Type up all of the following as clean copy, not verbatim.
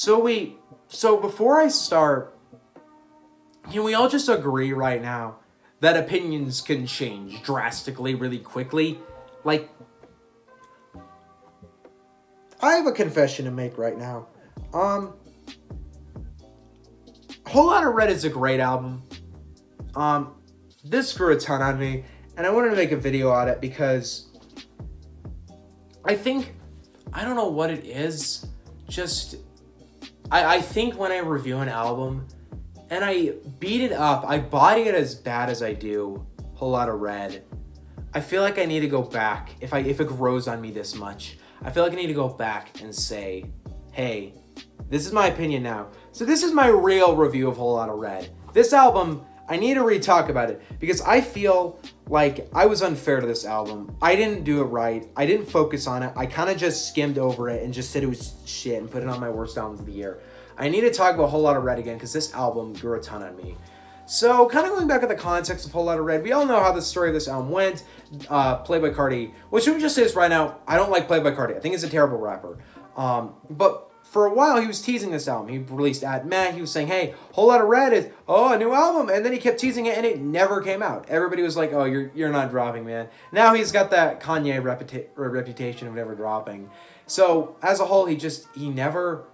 So before I start, can we all just agree right now that opinions can change drastically really quickly? Like, I have a confession to make right now. Whole Lotta Red is a great album. This grew a ton on me, and I wanted to make a video on it because I don't know what it is, just, I think when I review an album, and I beat it up, I body it as bad as I do Whole Lotta Red, I feel like I need to go back, if it grows on me this much, I feel like I need to go back and say, hey, this is my opinion now. So this is my real review of Whole Lotta Red. This album, I need to re-talk about it because I feel like I was unfair to this album. I didn't do it right. I didn't focus on it. I kind of just skimmed over it and just said it was shit and put it on my worst albums of the year. I need to talk about Whole Lotta Red again because this album grew a ton on me. So, kind of going back at the context of Whole Lotta Red, we all know how the story of this album went. Playboi Carti, which let me just say this right now, I don't like Playboi Carti. I think he's a terrible rapper. But for a while, he was teasing this album. He released At Matt. He was saying, hey, Whole Lotta Red is, a new album. And then he kept teasing it, and it never came out. Everybody was like, oh, you're not dropping, man. Now he's got that Kanye reputation of never dropping. So, as a whole, he never,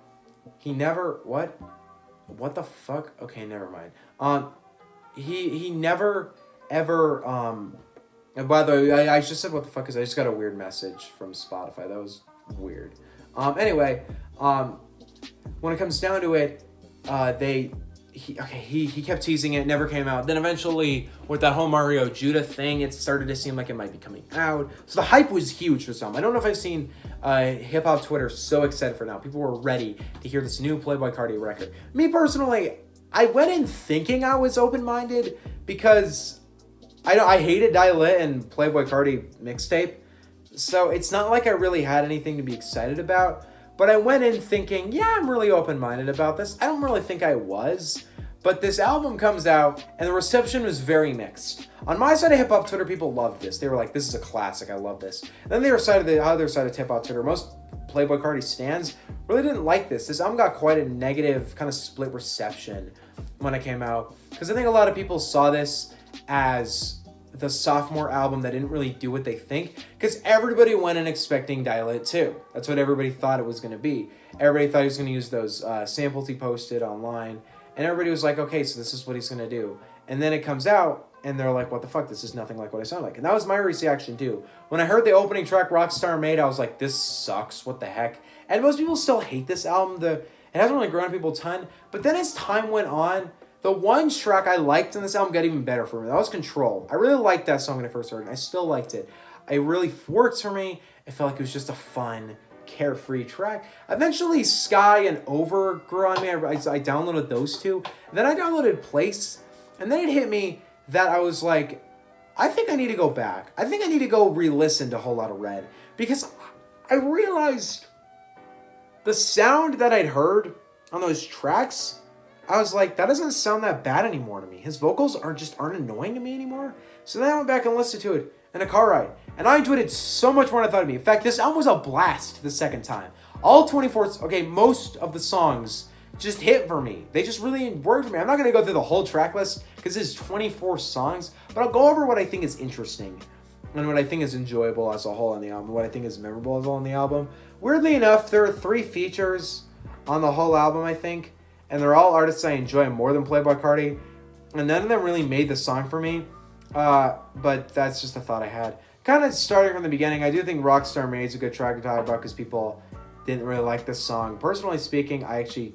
what the fuck? Okay, never mind. He never, ever, and by the way, I just said what the fuck, because I just got a weird message from Spotify. That was weird. Anyway, when it comes down to it, he kept teasing it, never came out. Then eventually, with that whole Mario Judah thing, it started to seem like it might be coming out. So the hype was huge for some. I don't know if I've seen hip-hop Twitter so excited for now. People were ready to hear this new Playboi Carti record. Me personally, I went in thinking I was open-minded because I hated Die Lit and Playboi Carti mixtape. So it's not like I really had anything to be excited about. But I went in thinking, yeah, I'm really open-minded about this. I don't really think I was. But this album comes out, and the reception was very mixed. On my side of hip-hop Twitter, people loved this. They were like, this is a classic, I love this. And then the other side of hip-hop Twitter, most Playboi Carti stans really didn't like this. This album got quite a negative, kind of split reception when it came out. Because I think a lot of people saw this as the sophomore album that didn't really do what they think, because everybody went in expecting Die Lit 2. That's what everybody thought it was going to be. Everybody thought he was going to use those samples he posted online, and everybody was like, okay, so this is what he's going to do. And then it comes out, and they're like, what the fuck, this is nothing like what I sound like. And that was my reaction too. When I heard the opening track Rockstar made, I was like, this sucks, what the heck. And most people still hate this album. It hasn't really grown on people a ton, but then as time went on, the one track I liked in this album got even better for me. That was Control. I really liked that song when I first heard it, and I still liked it. It really worked for me. It felt like it was just a fun, carefree track. Eventually, Sky and Over grew on me. I downloaded those two. Then I downloaded Place, and then it hit me that I was like, I think I need to go back. I think I need to go re-listen to Whole Lotta Red, because I realized the sound that I'd heard on those tracks, I was like, that doesn't sound that bad anymore to me. His vocals aren't annoying to me anymore. So then I went back and listened to it in a car ride. And I enjoyed it so much more than I thought it'd be. In fact, this album was a blast the second time. Most of the songs just hit for me. They just really worked for me. I'm not going to go through the whole track list because there's 24 songs. But I'll go over what I think is interesting and what I think is enjoyable as a whole on the album, what I think is memorable as a whole on the album. Weirdly enough, there are 3 features on the whole album, I think. And they're all artists I enjoy more than Playboi Carti. And none of them really made the song for me. But that's just a thought I had. Kind of starting from the beginning, I do think Rockstar Made is a good track to talk about because people didn't really like this song. Personally speaking, I actually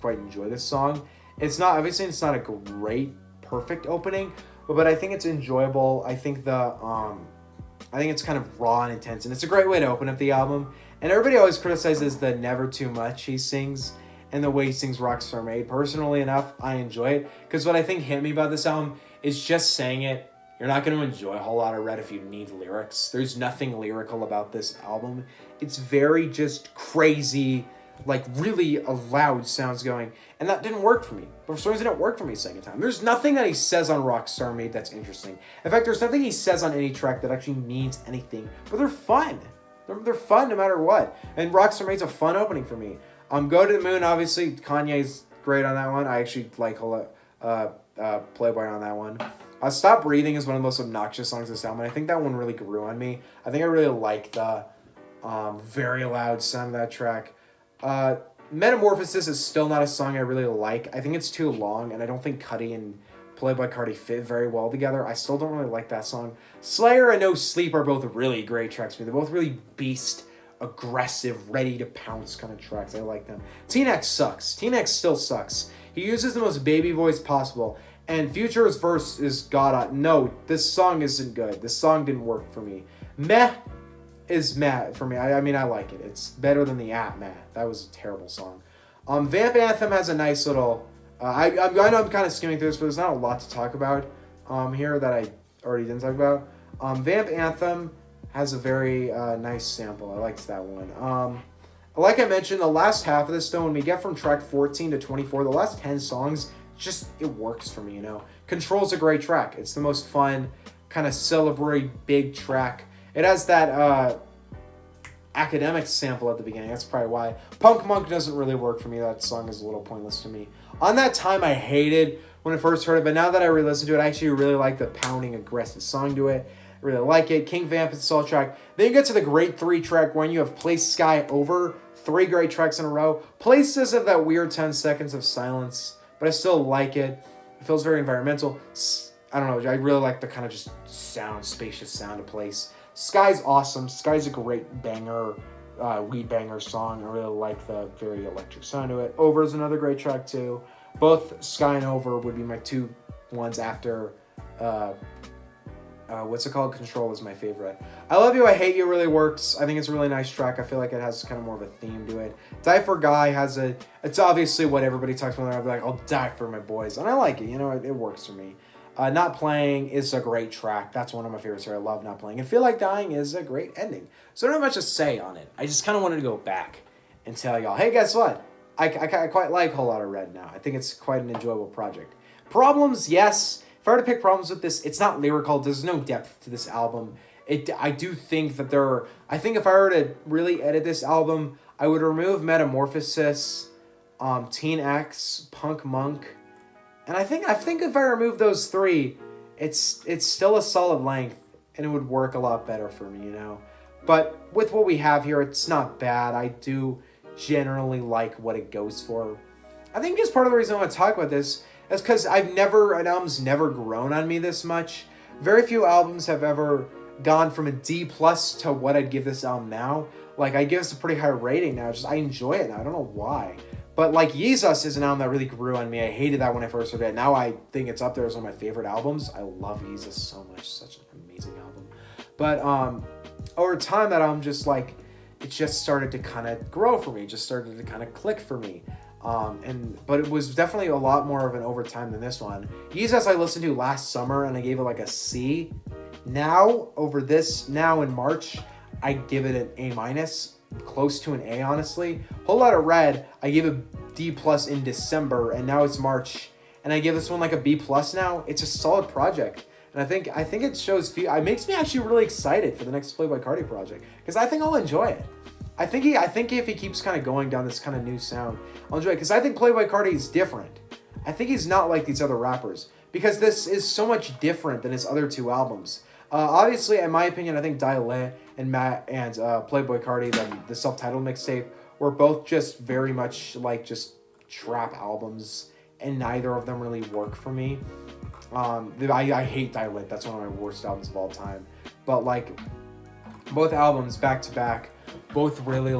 quite enjoy this song. It's not a great, perfect opening, but I think it's enjoyable. I think it's kind of raw and intense, and it's a great way to open up the album. And everybody always criticizes the never too much he sings and the way he sings Rockstar Made. Personally enough, I enjoy it. Because what I think hit me about this album is just saying it. You're not going to enjoy a whole lot of Red if you need lyrics. There's nothing lyrical about this album. It's very just crazy, like really loud sounds going. And that didn't work for me. But for some reason it worked for me second time. There's nothing that he says on Rockstar Made that's interesting. In fact, there's nothing he says on any track that actually means anything. But they're fun. They're fun no matter what. And Rockstar Made's a fun opening for me. Go to the Moon, obviously, Kanye's great on that one. I actually like Playboi on that one. Stop Breathing is one of the most obnoxious songs of this album, and I think that one really grew on me. I think I really like the very loud sound of that track. Metamorphosis is still not a song I really like. I think it's too long, and I don't think Carti and Playboi Carti fit very well together. I still don't really like that song. Slayer and No Sleep are both really great tracks to me. They're both really beast, aggressive, ready to pounce kind of tracks. I like them. Teen X sucks. Teen X still sucks. He uses the most baby voice possible, and Future's verse is god. No, this song isn't good. This song didn't work for me. Meh is meh for me. I mean, I like it. It's better than the Meh. That was a terrible song. Vamp Anthem has a nice little... I know I'm kind of skimming through this, but there's not a lot to talk about here that I already didn't talk about. Vamp Anthem has a very nice sample. I liked that one. Like I mentioned, the last half of this, though, when we get from track 14 to 24, the last 10 songs, just, it works for me, you know? Control's a great track. It's the most fun, kind of celebratory, big track. It has that academic sample at the beginning. That's probably why. Punk Monk doesn't really work for me. That song is a little pointless to me. On That Time, I hated when I first heard it, but now that I re-listened to it, I actually really like the pounding, aggressive song to it. I really like it. King Vamp is a solid track. Then you get to the great 3 track when you have Place Sky Over. 3 great tracks in a row. Place does have that weird 10 seconds of silence, but I still like it. It feels very environmental. I don't know. I really like the kind of just sound, spacious sound of Place. Sky's awesome. Sky's a great banger, weed banger song. I really like the very electric sound to it. Over is another great track too. Both Sky and Over would be my 2 ones after, what's it called? Control is my favorite. I Love You, I Hate You really works. I think it's a really nice track. I feel like it has kind of more of a theme to it. Die for Guy has it's obviously what everybody talks about. I'll be like, I'll die for my boys. And I like it, you know, it works for me. Not Playing is a great track. That's one of my favorites here. I love Not Playing. And Feel Like Dying is a great ending. So I don't have much to say on it. I just kind of wanted to go back and tell y'all, hey, guess what? I quite like Whole Lotta Red now. I think it's quite an enjoyable project. Problems, yes. If I were to pick problems with this, it's not lyrical. There's no depth to this album. I do think that I think if I were to really edit this album, I would remove Metamorphosis, Teen X, Punk Monk, and I think if I remove those 3, it's still a solid length, and it would work a lot better for me, you know? But with what we have here, it's not bad. I do generally like what it goes for. I think just part of the reason I want to talk about this is because an album's never grown on me this much. Very few albums have ever gone from a D+ to what I'd give this album now. Like, I give this a pretty high rating now. I enjoy it now. I don't know why. But, like, Yeezus is an album that really grew on me. I hated that when I first heard it. Now I think it's up there as one of my favorite albums. I love Yeezus so much. Such an amazing album. But over time, that album just, like, it just started to kind of grow for me. It just started to kind of click for me. But it was definitely a lot more of an overtime than this one. Yeezus I listened to last summer, and I gave it, like, a C. Now, now in March, I give it an A-, close to an A, honestly. Whole Lotta Red, I gave a D+ in December, and now it's March, and I give this one like a B+ now. It's a solid project, and I think it shows. It makes me actually really excited for the next Playboi Carti project, because I think I'll enjoy it. I think if he keeps kind of going down this kind of new sound, I'll enjoy it, because I think Playboi Carti is different. I think he's not like these other rappers, because this is so much different than his other 2 albums. Obviously, in my opinion, I think Die Lit and Playboi Carti, the self-titled mixtape, were both just very much like just trap albums, and neither of them really work for me. I hate Die Lit. That's one of my worst albums of all time. But like, both albums back to back, both really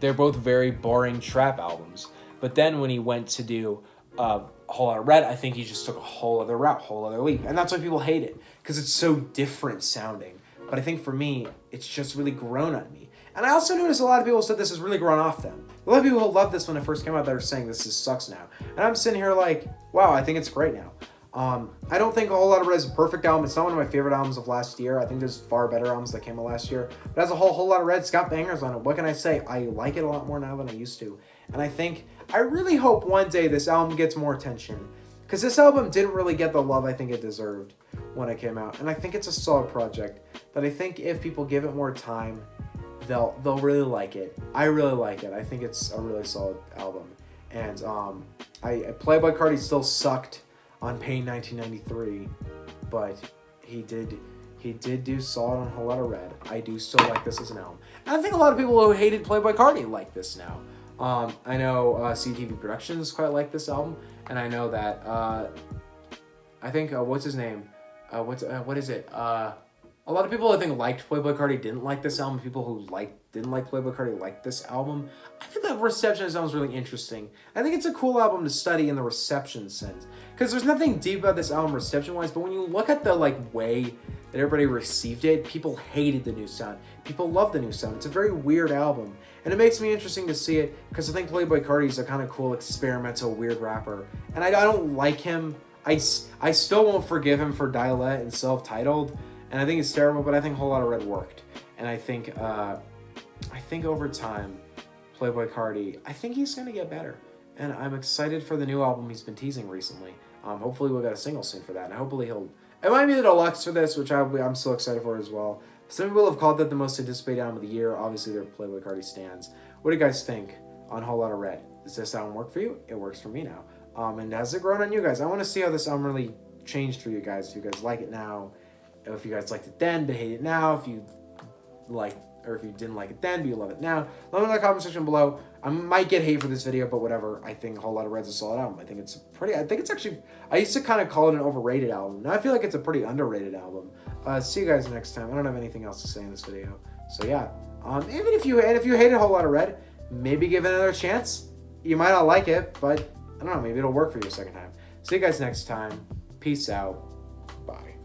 they're both very boring trap albums. But then when he went to do Whole Lotta Red, I think he just took a whole other route, whole other leap. And that's why people hate it, because it's so different sounding. But I think for me, it's just really grown on me. And I also noticed a lot of people said this has really grown off them. A lot of people who loved this when it first came out that are saying this sucks now. And I'm sitting here like, wow, I think it's great now. I don't think A Whole Lotta Red is a perfect album. It's not one of my favorite albums of last year. I think there's far better albums that came out last year. But as a whole Lotta Red's got bangers on it. What can I say? I like it a lot more now than I used to. And I really hope one day this album gets more attention. Because this album didn't really get the love I think it deserved when it came out. And I think it's a solid project that I think if people give it more time, they'll really like it. I really like it. I think it's a really solid album. And Playboi Carti still sucked on Pain 1993, but he did do solid on Whole Lotta Red. I do still like this as an album. And I think a lot of people who hated Playboi Carti like this now. I know CTV Productions quite like this album, and I know that I think what's his name? What is it? A lot of people I think liked Playboi Carti didn't like this album. People who didn't like Playboi Carti liked this album. I think the reception of this album is really interesting. I think it's a cool album to study in the reception sense, because there's nothing deep about this album reception-wise. But when you look at the way that everybody received it, people hated the new sound. People love the new sound. It's a very weird album, and it makes me interesting to see it because I think Playboi Carti is a kind of cool experimental weird rapper, and I don't like him. I still won't forgive him for Dialect and Self-Titled. And I think it's terrible, but I think Whole Lotta Red worked. And I think over time, Playboi Carti, I think he's going to get better. And I'm excited for the new album he's been teasing recently. Hopefully we'll get a single soon for that. And hopefully it might be the deluxe for this, which I'm still excited for as well. Some people have called that the most anticipated album of the year. Obviously, they're Playboi Carti stans. What do you guys think on Whole Lotta Red? Does this album work for you? It works for me now. And has it grown on you guys? I want to see how this album really changed for you guys. If you guys like it now. If you guys liked it then, but hate it now. If you didn't like it then, but you love it now. Let me know in the comment section below. I might get hate for this video, but whatever. I think Whole Lotta Red's a solid album. I think it's actually, I used to kind of call it an overrated album. Now I feel like it's a pretty underrated album. See you guys next time. I don't have anything else to say in this video. So yeah, even if you hated Whole Lotta Red, maybe give it another chance. You might not like it, but I don't know, maybe it'll work for you a second time. See you guys next time. Peace out. Bye.